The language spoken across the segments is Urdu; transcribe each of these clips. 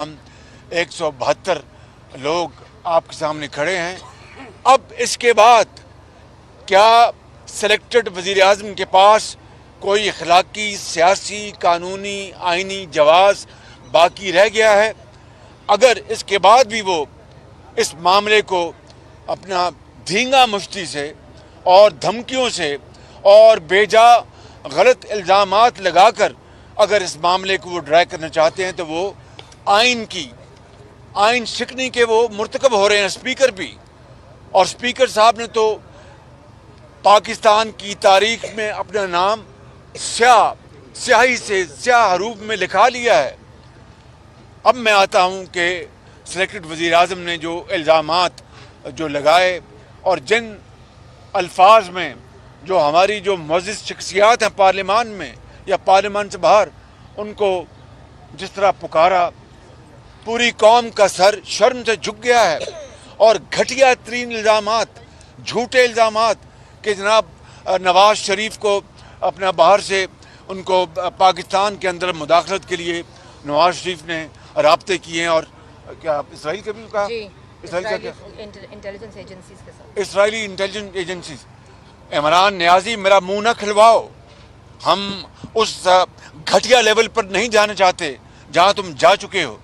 ہم 172 لوگ آپ کے سامنے کھڑے ہیں. اب اس کے بعد کیا سلیکٹڈ وزیر اعظم کے پاس کوئی اخلاقی، سیاسی، قانونی، آئینی جواز باقی رہ گیا ہے؟ اگر اس کے بعد بھی وہ اس معاملے کو اپنا دھینگا مشتی سے اور دھمکیوں سے اور بیجا غلط الزامات لگا کر اگر اس معاملے کو وہ ڈرائی کرنا چاہتے ہیں تو وہ آئین شکنی کے وہ مرتکب ہو رہے ہیں اسپیکر بھی. اور اسپیکر صاحب نے تو پاکستان کی تاریخ میں اپنا نام سیاہی سے سیاہ حروف میں لکھا لیا ہے. اب میں آتا ہوں کہ سلیکٹڈ وزیر اعظم نے جو الزامات جو لگائے اور جن الفاظ میں جو ہماری جو معزز شخصیات ہیں پارلیمان میں یا پارلیمان سے باہر ان کو جس طرح پکارا، پوری قوم کا سر شرم سے جھک گیا ہے. اور گھٹیا ترین الزامات، جھوٹے الزامات کہ جناب نواز شریف کو اپنا باہر سے ان کو پاکستان کے اندر مداخلت کے لیے نواز شریف نے رابطے کیے ہیں. اور کیا اسرائیل کے بھی کہا؟ اسرائیلی انٹیلیجنس ایجنسیز کے ساتھ، اسرائیلی انٹیلیجنس ایجنسیز. عمران نیازی میرا منہ نہ کھلواؤ، ہم اس گھٹیا لیول پر نہیں جانا چاہتے جہاں تم جا چکے ہو.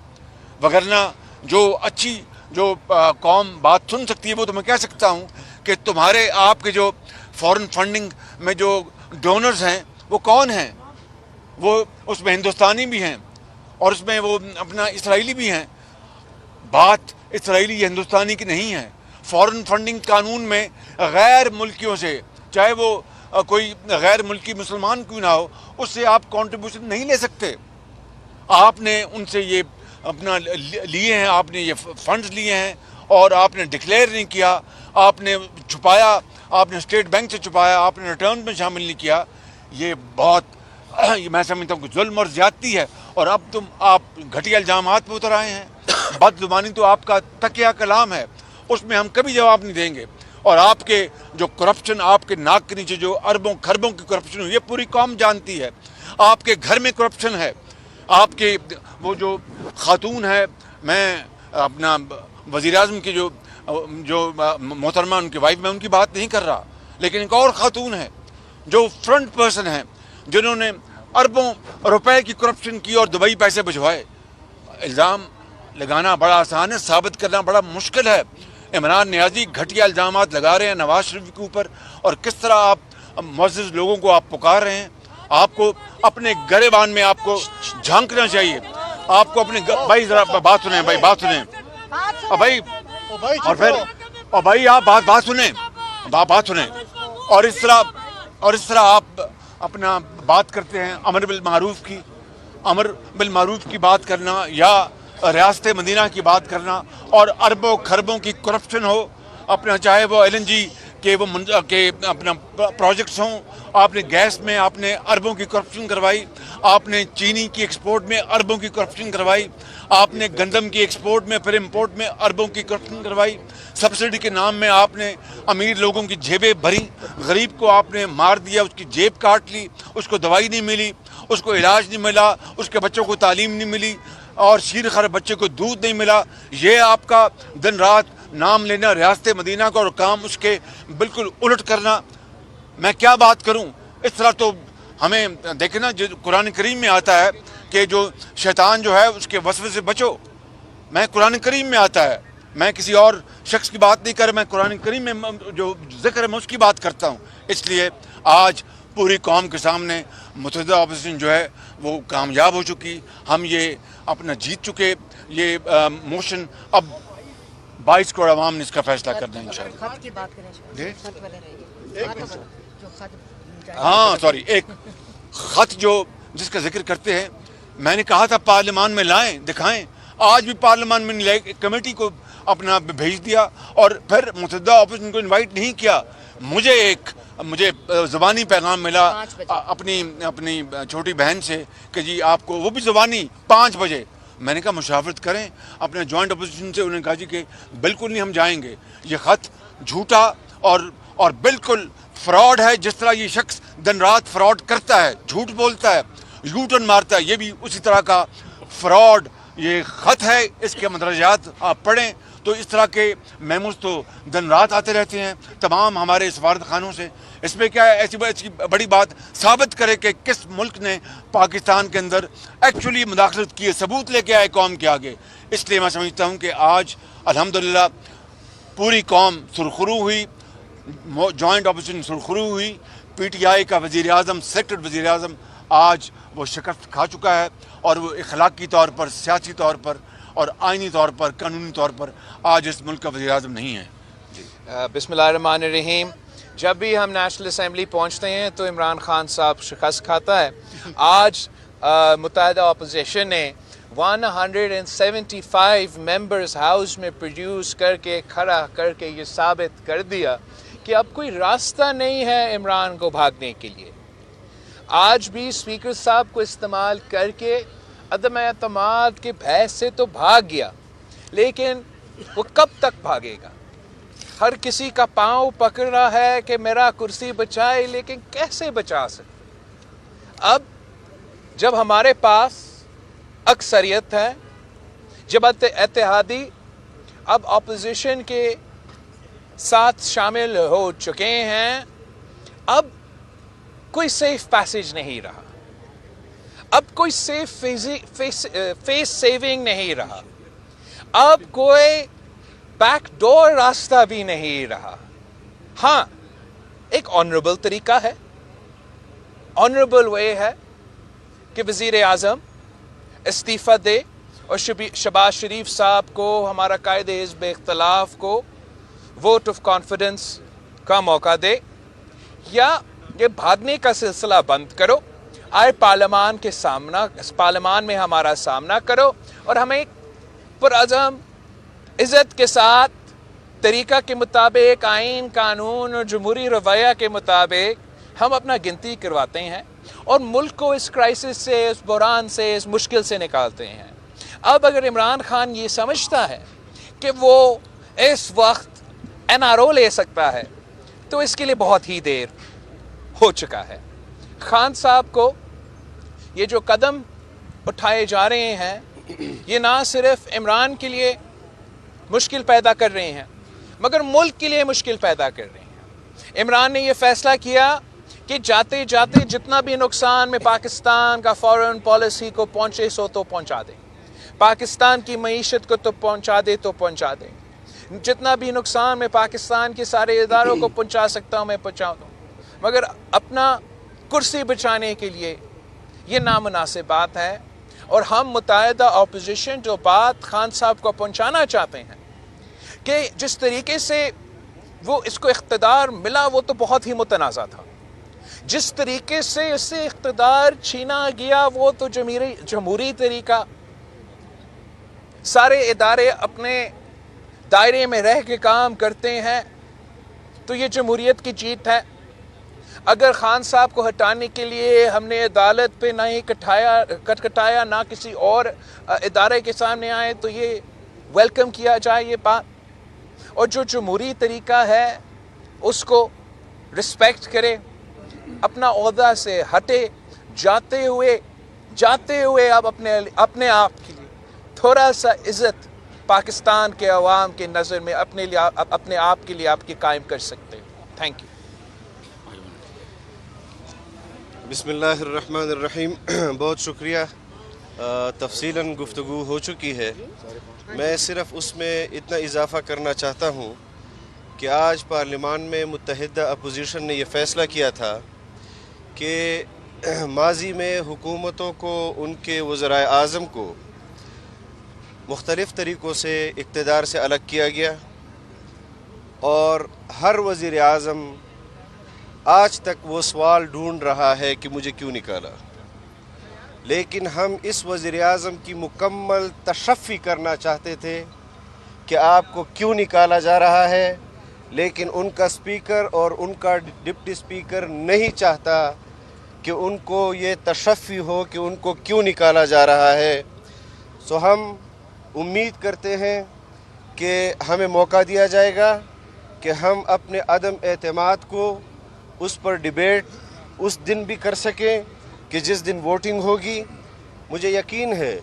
وگرنہ جو اچھی جو قوم بات سن سکتی ہے وہ تو میں کہہ سکتا ہوں کہ تمہارے آپ کے جو فورن فنڈنگ میں جو ڈونرز ہیں وہ کون ہیں؟ وہ اس میں ہندوستانی بھی ہیں اور اس میں وہ اپنا اسرائیلی بھی ہیں. بات اسرائیلی یا ہندوستانی کی نہیں ہے. فورن فنڈنگ قانون میں غیر ملکیوں سے، چاہے وہ کوئی غیر ملکی مسلمان کیوں نہ ہو، اس سے آپ کنٹریبیوشن نہیں لے سکتے. آپ نے ان سے یہ اپنا لیے ہیں، آپ نے یہ فنڈز لیے ہیں اور آپ نے ڈکلیئر نہیں کیا، آپ نے چھپایا، آپ نے اسٹیٹ بینک سے چھپایا، آپ نے ریٹرن میں شامل نہیں کیا. یہ بہت میں سمجھتا ہوں کہ ظلم اور زیادتی ہے. اور اب آپ گھٹیا الزامات پہ اتر آئے ہیں. بد زبانی تو آپ کا تکیہ کلام ہے، اس میں ہم کبھی جواب نہیں دیں گے. اور آپ کے جو کرپشن، آپ کے ناک کے نیچے جو اربوں خربوں کی کرپشن ہوئی ہے پوری قوم جانتی ہے. آپ کے گھر میں کرپشن ہے. آپ کے وہ جو خاتون ہے، میں اپنا وزیر اعظم کی جو محترمہ ان کی وائف، میں ان کی بات نہیں کر رہا، لیکن ایک اور خاتون ہے جو فرنٹ پرسن ہیں جنہوں نے اربوں روپے کی کرپشن کی اور دبئی پیسے بھجوائے. الزام لگانا بڑا آسان ہے، ثابت کرنا بڑا مشکل ہے. عمران نیازی گھٹیا الزامات لگا رہے ہیں نواز شریف کے اوپر، اور کس طرح آپ معزز لوگوں کو آپ پکار رہے ہیں. آپ کو اپنے گریبان میں آپ کو جھانکنا چاہیے. آپ کو اپنے بھائی ذرا بات سنیں، بھائی بات سنیں، اور بھائی اور پھر اور بھائی آپ بات سنیں، بات سنیں. اور اس طرح آپ اپنا بات کرتے ہیں امر بالمعروف کی بات کرنا یا ریاست مدینہ کی بات کرنا، اور اربوں خربوں کی کرپشن ہو اپنا، چاہے وہ LNG کہ وہ اپنا پروجیکٹس ہوں. آپ نے گیس میں آپ نے اربوں کی کرپشن کروائی، آپ نے چینی کی ایکسپورٹ میں اربوں کی کرپشن کروائی، آپ نے گندم کی ایکسپورٹ میں پھر امپورٹ میں اربوں کی کرپشن کروائی. سبسڈی کے نام میں آپ نے امیر لوگوں کی جیبیں بھری، غریب کو آپ نے مار دیا، اس کی جیب کاٹ لی، اس کو دوائی نہیں ملی، اس کو علاج نہیں ملا، اس کے بچوں کو تعلیم نہیں ملی، اور شیر خر بچے کو دودھ نہیں ملا. یہ آپ کا دن رات نام لینا ریاست مدینہ کا اور کام اس کے بالکل الٹ کرنا. میں کیا بات کروں؟ اس طرح تو ہمیں دیکھیں نا، جو قرآن کریم میں آتا ہے کہ جو شیطان جو ہے اس کے وسوسے سے بچو. میں قرآن کریم میں آتا ہے، میں کسی اور شخص کی بات نہیں کر رہا، میں قرآن کریم میں جو ذکر ہے میں اس کی بات کرتا ہوں. اس لیے آج پوری قوم کے سامنے متحدہ اپوزیشن جو ہے وہ کامیاب ہو چکی. ہم یہ اپنا جیت چکے. یہ موشن اب 22 کروڑ عوام نے اس کا فیصلہ کرنا ہے انشاءاللہ. خط کی بات کریں، خط والے رہیے، جو خط ہاں سوری، ایک خط جو جس کا ذکر کرتے ہیں، میں نے کہا تھا پارلیمان میں لائیں، دکھائیں. آج بھی پارلیمان میں نہیں لائے، کمیٹی کو اپنا بھیج دیا اور پھر متحدہ اپوزیشن کو انوائٹ نہیں کیا. مجھے زبانی پیغام ملا اپنی چھوٹی بہن سے کہ جی آپ کو، وہ بھی زبانی 5 بجے. میں نے کہا مشاورت کریں اپنے جوائنٹ اپوزیشن سے. انہوں نے کہا جی کہ بالکل نہیں، ہم جائیں گے. یہ خط جھوٹا اور بالکل فراڈ ہے. جس طرح یہ شخص دن رات فراڈ کرتا ہے، جھوٹ بولتا ہے، یو ٹرن مارتا ہے، یہ بھی اسی طرح کا فراڈ یہ خط ہے، اس کے مندرجات آپ پڑھیں تو اس طرح کے میموز تو دن رات آتے رہتے ہیں تمام ہمارے سفارت خانوں سے. اس میں کیا ہے ایسی بڑی بات ثابت کرے کہ کس ملک نے پاکستان کے اندر ایکچولی مداخلت کی ہے، ثبوت لے کے آئے قوم کے آگے. اس لیے میں سمجھتا ہوں کہ آج الحمدللہ پوری قوم سرخرو ہوئی، جوائنٹ اپوزیشن سرخرو ہوئی. پی ٹی آئی کا وزیر اعظم، سلیکٹڈ وزیر اعظم آج وہ شکست کھا چکا ہے اور وہ اخلاقی طور پر، سیاسی طور پر اور آئینی طور پر، قانونی طور پر آج اس ملک کا وزیر اعظم نہیں ہے. بسم اللہ الرحمن الرحیم. جب بھی ہم نیشنل اسمبلی پہنچتے ہیں تو عمران خان صاحب شکست کھاتا ہے. آج متحدہ اپوزیشن نے 175 ممبرز ہاؤس میں پروڈیوس کر کے کھڑا کر کے یہ ثابت کر دیا کہ اب کوئی راستہ نہیں ہے عمران کو بھاگنے کے لیے. آج بھی اسپیکر صاحب کو استعمال کر کے عدم اعتماد کے بحث سے تو بھاگ گیا، لیکن وہ کب تک بھاگے گا؟ ہر کسی کا پاؤں پکڑ رہا ہے کہ میرا کرسی بچائے، لیکن کیسے بچا سکتے؟ اب جب ہمارے پاس اکثریت ہے، جب اتحادی اب اپوزیشن کے ساتھ شامل ہو چکے ہیں، اب کوئی سیف پیسیج نہیں رہا، اب کوئی فیس سیونگ نہیں رہا، اب کوئی بیک ڈور راستہ بھی نہیں رہا. ہاں، ایک آنریبل طریقہ ہے، آنریبل وے ہے کہ وزیر اعظم استعفیٰ دے اور شہباز شریف صاحب کو، ہمارا قائد حزب اختلاف کو ووٹ آف کانفیڈنس کا موقع دے، یا یہ بھاگنے کا سلسلہ بند کرو، آئے پارلیمان میں ہمارا سامنا کرو اور ہمیں پرعزم عزت کے ساتھ طریقہ کے مطابق، آئین، قانون اور جمہوری رویہ کے مطابق ہم اپنا گنتی کرواتے ہیں اور ملک کو اس کرائسس سے، اس بحران سے، اس مشکل سے نکالتے ہیں. اب اگر عمران خان یہ سمجھتا ہے کہ وہ اس وقت NRO لے سکتا ہے تو اس کے لیے بہت ہی دیر ہو چکا ہے. خان صاحب کو یہ جو قدم اٹھائے جا رہے ہیں، یہ نہ صرف عمران کے لیے مشکل پیدا کر رہے ہیں مگر ملک کے لیے مشکل پیدا کر رہے ہیں. عمران نے یہ فیصلہ کیا کہ جاتے جاتے جتنا بھی نقصان میں پاکستان کا فارن پالیسی کو پہنچے سو تو پہنچا دے، پاکستان کی معیشت کو تو پہنچا دے، جتنا بھی نقصان میں پاکستان کے سارے اداروں کو پہنچا سکتا ہوں میں پہنچا دوں، مگر اپنا کرسی بچانے کے لیے یہ نامناسب بات ہے. اور ہم متحدہ اپوزیشن جو بات خان صاحب کو پہنچانا چاہتے ہیں کہ جس طریقے سے وہ اس کو اقتدار ملا وہ تو بہت ہی متنازع تھا، جس طریقے سے اس سے اقتدار چھینا گیا وہ تو جمہوری طریقہ، سارے ادارے اپنے دائرے میں رہ کے کام کرتے ہیں، تو یہ جمہوریت کی جیت ہے. اگر خان صاحب کو ہٹانے کے لیے ہم نے عدالت پہ نہ ہی کٹکھٹایا، نہ کسی اور ادارے کے سامنے آئے، تو یہ ویلکم کیا جائے یہ بات. اور جو جمہوری طریقہ ہے اس کو رسپیکٹ کرے، اپنا عہدہ سے ہٹے، جاتے ہوئے اب اپنے آپ کے لیے تھوڑا سا عزت پاکستان کے عوام کے نظر میں اپنے آپ کے لیے آپ کی قائم کر سکتے ہیں. Thank you. بسم اللہ الرحمن الرحیم. بہت شکریہ. تفصیلاً گفتگو ہو چکی ہے. میں صرف اس میں اتنا اضافہ کرنا چاہتا ہوں کہ آج پارلیمان میں متحدہ اپوزیشن نے یہ فیصلہ کیا تھا کہ ماضی میں حکومتوں کو، ان کے وزرائے اعظم کو مختلف طریقوں سے اقتدار سے الگ کیا گیا اور ہر وزیر اعظم آج تک وہ سوال ڈھونڈ رہا ہے کہ مجھے کیوں نکالا. لیکن ہم اس وزیر اعظم کی مکمل تشفی کرنا چاہتے تھے کہ آپ کو کیوں نکالا جا رہا ہے، لیکن ان کا اسپیکر اور ان کا ڈپٹی اسپیکر نہیں چاہتا کہ ان کو یہ تشفی ہو کہ ان کو کیوں نکالا جا رہا ہے. سو ہم امید کرتے ہیں کہ ہمیں موقع دیا جائے گا کہ ہم اپنے عدم اعتماد کو اس پر ڈیبیٹ اس دن بھی کر سکیں کہ جس دن ووٹنگ ہوگی. مجھے یقین ہے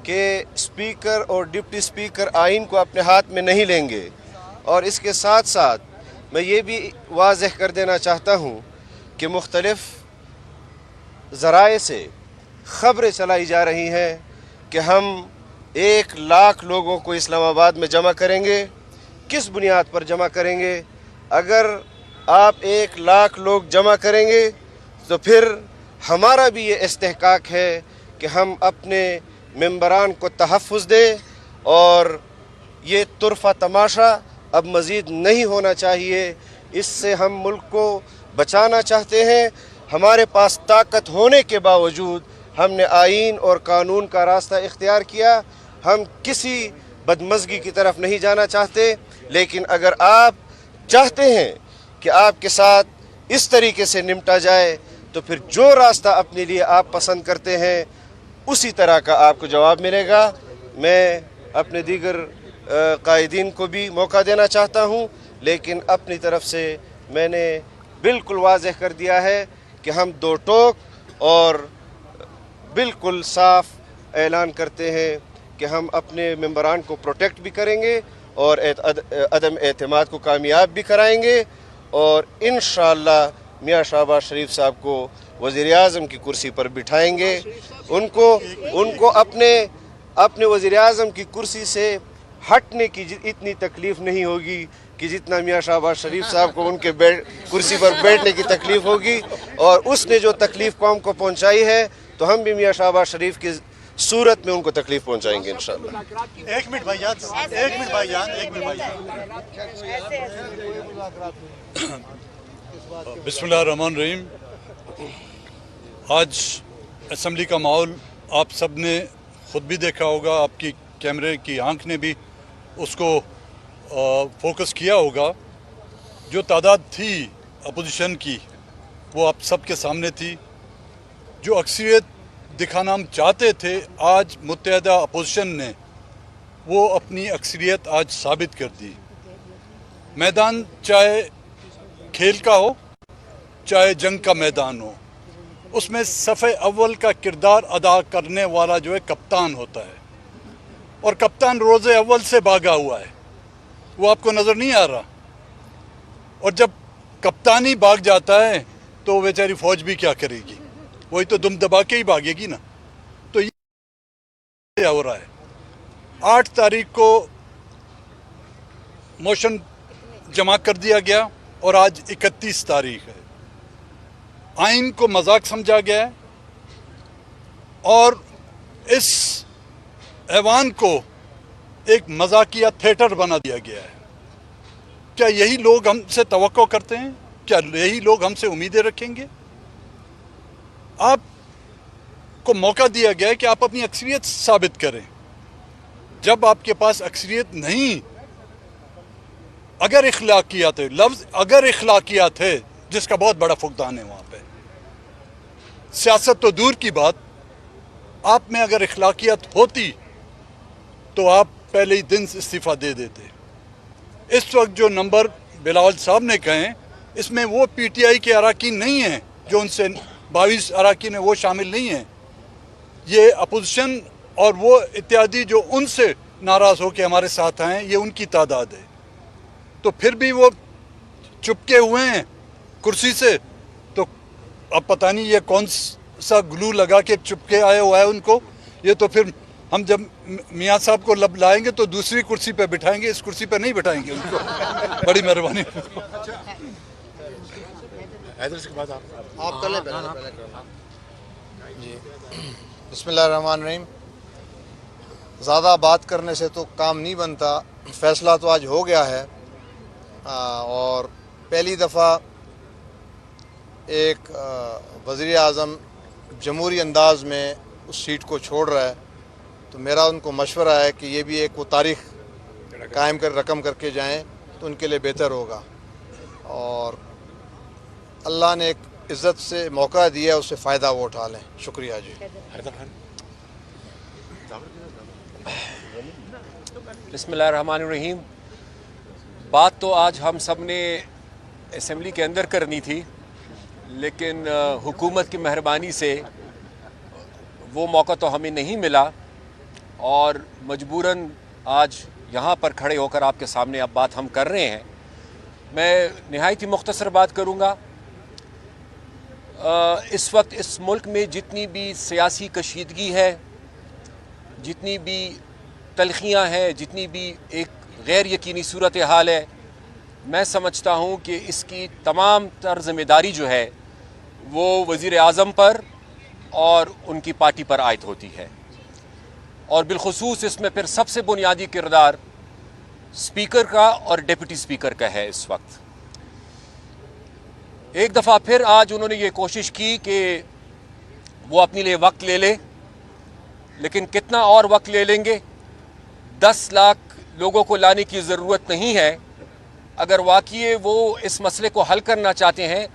کہ اسپیکر اور ڈپٹی اسپیکر آئین کو اپنے ہاتھ میں نہیں لیں گے، اور اس کے ساتھ ساتھ میں یہ بھی واضح کر دینا چاہتا ہوں کہ مختلف ذرائع سے خبریں چلائی جا رہی ہیں کہ ہم 1,00,000 لوگوں کو اسلام آباد میں جمع کریں گے۔ کس بنیاد پر جمع کریں گے؟ اگر آپ 1,00,000 لوگ جمع کریں گے تو پھر ہمارا بھی یہ استحقاق ہے کہ ہم اپنے ممبران کو تحفظ دیں، اور یہ طرفہ تماشا اب مزید نہیں ہونا چاہیے۔ اس سے ہم ملک کو بچانا چاہتے ہیں۔ ہمارے پاس طاقت ہونے کے باوجود ہم نے آئین اور قانون کا راستہ اختیار کیا۔ ہم کسی بدمزگی کی طرف نہیں جانا چاہتے، لیکن اگر آپ چاہتے ہیں کہ آپ کے ساتھ اس طریقے سے نمٹا جائے تو پھر جو راستہ اپنے لیے آپ پسند کرتے ہیں اسی طرح کا آپ کو جواب ملے گا۔ میں اپنے دیگر قائدین کو بھی موقع دینا چاہتا ہوں، لیکن اپنی طرف سے میں نے بالکل واضح کر دیا ہے کہ ہم دو ٹوک اور بالکل صاف اعلان کرتے ہیں کہ ہم اپنے ممبران کو پروٹیکٹ بھی کریں گے اور عدم اعتماد کو کامیاب بھی کرائیں گے، اور انشاءاللہ میاں شہباز شریف صاحب کو وزیر اعظم کی کرسی پر بٹھائیں گے۔ ان کو اپنے وزیر اعظم کی کرسی سے ہٹنے کی اتنی تکلیف نہیں ہوگی کہ جتنا میاں شہباز شریف صاحب کو ان کے کرسی پر بیٹھنے کی تکلیف ہوگی، اور اس نے جو تکلیف قوم کو پہنچائی ہے تو ہم بھی میاں شہباز شریف کی صورت میں ان کو تکلیف پہنچائیں گے انشاءاللہ۔ ایک منٹ بھائی جان۔ بسم اللہ الرحمن الرحیم۔ آج اسمبلی کا ماحول آپ سب نے خود بھی دیکھا ہوگا، آپ کی کیمرے کی آنکھ نے بھی اس کو فوکس کیا ہوگا۔ جو تعداد تھی اپوزیشن کی وہ آپ سب کے سامنے تھی۔ جو اکثریت دکھانا ہم چاہتے تھے، آج متحدہ اپوزیشن نے وہ اپنی اکثریت آج ثابت کر دی۔ میدان چاہے کھیل کا ہو چاہے جنگ کا میدان ہو، اس میں صف اول کا کردار ادا کرنے والا جو ہے کپتان ہوتا ہے، اور کپتان روز اول سے بھاگا ہوا ہے، وہ آپ کو نظر نہیں آ رہا۔ اور جب کپتانی بھاگ جاتا ہے تو بیچاری فوج بھی کیا کرے گی، وہی تو دم دبا کے ہی بھاگے گی نا۔ تو یہ ہو رہا ہے۔ 8 تاریخ کو موشن جمع کر دیا گیا اور آج 31 تاریخ ہے۔ آئین کو مذاق سمجھا گیا ہے اور اس ایوان کو ایک مذاقیہ تھیٹر بنا دیا گیا ہے۔ کیا یہی لوگ ہم سے توقع کرتے ہیں؟ کیا یہی لوگ ہم سے امیدیں رکھیں گے؟ آپ کو موقع دیا گیا ہے کہ آپ اپنی اکثریت ثابت کریں۔ جب آپ کے پاس اکثریت نہیں، اگر اخلاقیات ہے، لفظ اگر اخلاقیات ہے جس کا بہت بڑا فقدان ہے وہاں پہ، سیاست تو دور کی بات، آپ میں اگر اخلاقیات ہوتی تو آپ پہلے ہی دن استعفیٰ دے دیتے۔ اس وقت جو نمبر بلاول صاحب نے کہے اس میں وہ پی ٹی آئی کے اراکین نہیں ہیں، جو ان سے 22 اراکین ہیں وہ شامل نہیں ہیں۔ یہ اپوزیشن اور وہ اتحادی جو ان سے ناراض ہو کے ہمارے ساتھ آئے ہیں، یہ ان کی تعداد ہے۔ تو پھر بھی وہ چپکے ہوئے ہیں کرسی سے، تو اب پتہ نہیں یہ کون سا گلو لگا کے چپکے آئے ہوا ہے ان کو۔ یہ تو پھر ہم جب میاں صاحب کو لب لائیں گے تو دوسری کرسی پہ بٹھائیں گے، اس کرسی پہ نہیں بٹھائیں گے ان کو۔ بڑی مہربانی۔ آپ کر لیں جی۔ بسم اللہ الرحمن الرحیم۔ زیادہ بات کرنے سے تو کام نہیں بنتا، فیصلہ تو آج ہو گیا ہے، اور پہلی دفعہ ایک وزیر اعظم جمہوری انداز میں اس سیٹ کو چھوڑ رہا ہے، تو میرا ان کو مشورہ ہے کہ یہ بھی ایک وہ تاریخ قائم کر رقم کر کے جائیں تو ان کے لیے بہتر ہوگا۔ اور اللہ نے ایک عزت سے موقع دیا، اس سے فائدہ وہ اٹھا لیں۔ شکریہ جی۔ بسم اللہ الرحمن الرحیم۔ بات تو آج ہم سب نے اسمبلی کے اندر کرنی تھی، لیکن حکومت کی مہربانی سے وہ موقع تو ہمیں نہیں ملا، اور مجبوراً آج یہاں پر کھڑے ہو کر آپ کے سامنے اب بات ہم کر رہے ہیں. میں نہایت ہی مختصر بات کروں گا. اس وقت اس ملک میں جتنی بھی سیاسی کشیدگی ہے، جتنی بھی تلخیاں ہیں، جتنی بھی ایک غیر یقینی صورتحال ہے، میں سمجھتا ہوں کہ اس کی تمام تر ذمہ داری جو ہے وہ وزیر اعظم پر اور ان کی پارٹی پر عائد ہوتی ہے. اور بالخصوص اس میں پھر سب سے بنیادی کردار اسپیکر کا اور ڈپٹی اسپیکر کا ہے. اس وقت ایک دفعہ پھر آج انہوں نے یہ کوشش کی کہ وہ اپنے لیے وقت لے لے، لیکن کتنا اور وقت لے لیں گے؟ 10 لاکھ لوگوں کو لانے کی ضرورت نہیں ہے. اگر واقعی وہ اس مسئلے کو حل کرنا چاہتے ہیں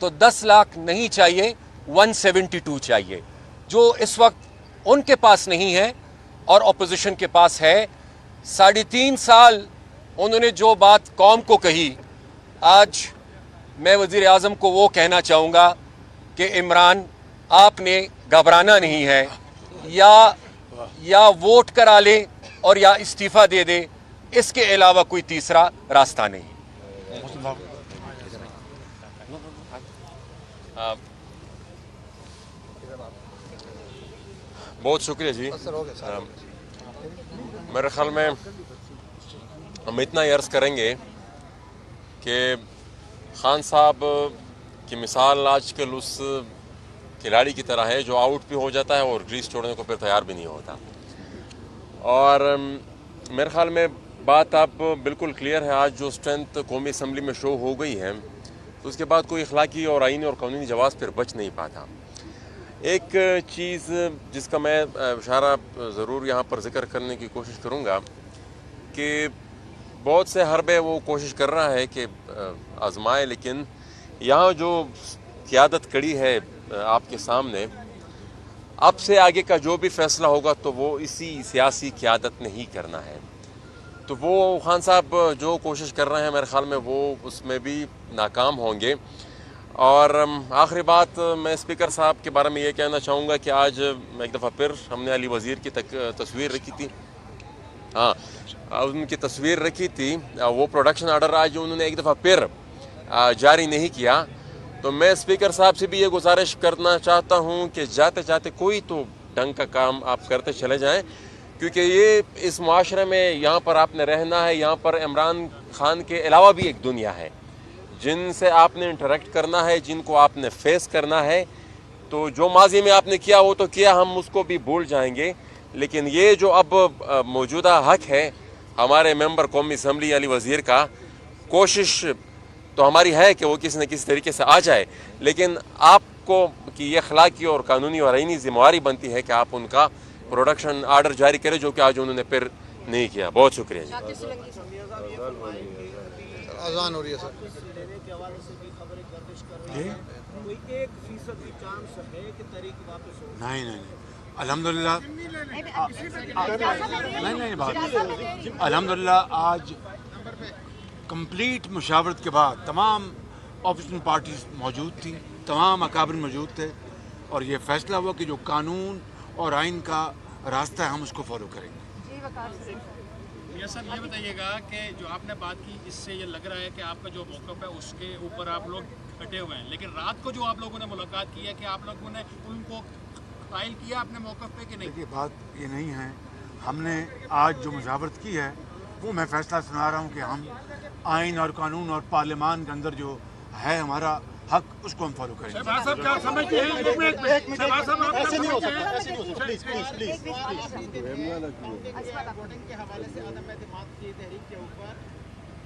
تو 10 لاکھ نہیں چاہیے، 172 چاہیے، جو اس وقت ان کے پاس نہیں ہے اور اپوزیشن کے پاس ہے. 3.5 سال انہوں نے جو بات قوم کو کہی، آج میں وزیر اعظم کو وہ کہنا چاہوں گا کہ عمران، آپ نے گھبرانا نہیں ہے، یا ووٹ کرا لے اور یا استعفیٰ دے دے، اس کے علاوہ کوئی تیسرا راستہ نہیں. بہت شکریہ جی. میرے خیال میں ہم اتنا ہی عرض کریں گے کہ خان صاحب کی مثال آج کل اس کھلاڑی کی طرح ہے جو آؤٹ بھی ہو جاتا ہے اور گریز چھوڑنے کو پھر تیار بھی نہیں ہوتا. اور میرے خیال میں بات آپ بالکل کلیئر ہے. آج جو اسٹرینتھ قومی اسمبلی میں شو ہو گئی ہے تو اس کے بعد کوئی اخلاقی اور آئینی اور قانونی جواز پھر بچ نہیں پاتا. ایک چیز جس کا میں اشارہ ضرور یہاں پر ذکر کرنے کی کوشش کروں گا کہ بہت سے حربے وہ کوشش کر رہا ہے کہ آزمائے، لیکن یہاں جو قیادت کڑی ہے آپ کے سامنے، اب سے آگے کا جو بھی فیصلہ ہوگا تو وہ اسی سیاسی قیادت نے ہی کرنا ہے. تو وہ خان صاحب جو کوشش کر رہے ہیں میرے خیال میں وہ اس میں بھی ناکام ہوں گے. اور آخری بات میں اسپیکر صاحب کے بارے میں یہ کہنا چاہوں گا کہ آج ایک دفعہ پھر ہم نے علی وزیر کی تصویر رکھی تھی، ان کی تصویر رکھی تھی، وہ پروڈکشن آرڈر آج انہوں نے ایک دفعہ پھر جاری نہیں کیا. تو میں اسپیکر صاحب سے بھی یہ گزارش کرنا چاہتا ہوں کہ جاتے جاتے کوئی تو ڈھنگ کا کام آپ کرتے چلے جائیں، کیونکہ یہ اس معاشرے میں یہاں پر آپ نے رہنا ہے. یہاں پر عمران خان کے علاوہ بھی ایک دنیا ہے جن سے آپ نے انٹریکٹ کرنا ہے، جن کو آپ نے فیس کرنا ہے. تو جو ماضی میں آپ نے کیا وہ تو کیا، ہم اس کو بھی بھول جائیں گے، لیکن یہ جو اب موجودہ حق ہے ہمارے ممبر قومی اسمبلی علی وزیر کا، کوشش تو ہماری ہے کہ وہ کسی نہ کسی طریقے سے آ جائے، لیکن آپ کو کی یہ اخلاقی اور قانونی اور آئینی ذمہ داری بنتی ہے کہ آپ ان کا پروڈکشن آرڈر جاری کریں، جو کہ آج انہوں نے پھر نہیں کیا. بہت شکریہ جی. اذان ہو رہی ہے سر. نہیں الحمدللہ الحمدللہ آج کمپلیٹ مشاورت کے بعد تمام اپوزیشن پارٹیز موجود تھیں، تمام اکابر موجود تھے، اور یہ فیصلہ ہوا کہ جو قانون اور آئین کا راستہ ہے ہم اس کو فالو کریں گے. سر یہ بتائیے گا کہ جو آپ نے بات کی اس سے یہ لگ رہا ہے کہ آپ کا جو موقف ہے اس کے اوپر آپ لوگ ڈٹے ہوئے ہیں، لیکن رات کو جو آپ لوگوں نے ملاقات کی ہے کہ آپ لوگوں نے ان کو قائل کیا اپنے موقف پہ کہ نہیں؟ یہ بات یہ نہیں ہے. ہم نے آج جو مشاورت کی ہے وہ میں فیصلہ سنا رہا ہوں کہ ہم آئین اور قانون اور پارلیمان کے اندر جو ہے ہمارا حق اس کو ہم فالو کریں گے. شہباز صاحب کیا سمجھتے ہیں؟ شہباز صاحب آپ کیا سمجھتے ہیں؟ ووٹنگ کے حوالے سے عدم اعتماد کی تحریک کے اوپر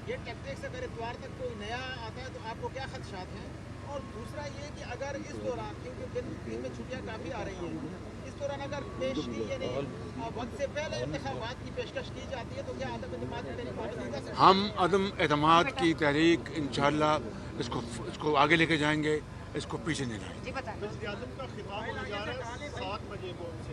یہ ٹیکٹکس اگر اتوار تک کوئی نیا آتا ہے تو آپ کو کیا خدشات ہیں؟ اور دوسرا یہ کہ اگر اس دوران، کیونکہ دن میں چھٹیاں کافی آ رہی ہیں، اس دوران اگر پیش کی یعنی وقت سے پہلے انتخابات کی پیشکش کی جاتی ہے تو کیا عدم اعتماد کی تحریک واپس جا سکتی ہے؟ ہم عدم اعتماد کی تحریک انشاءاللہ اس کو آگے لے کے جائیں گے، اس کو پیچھے نہیں لائیں گے. وزیر اعظم کا خطاب ہونے جا رہا ہے 7 بجے سے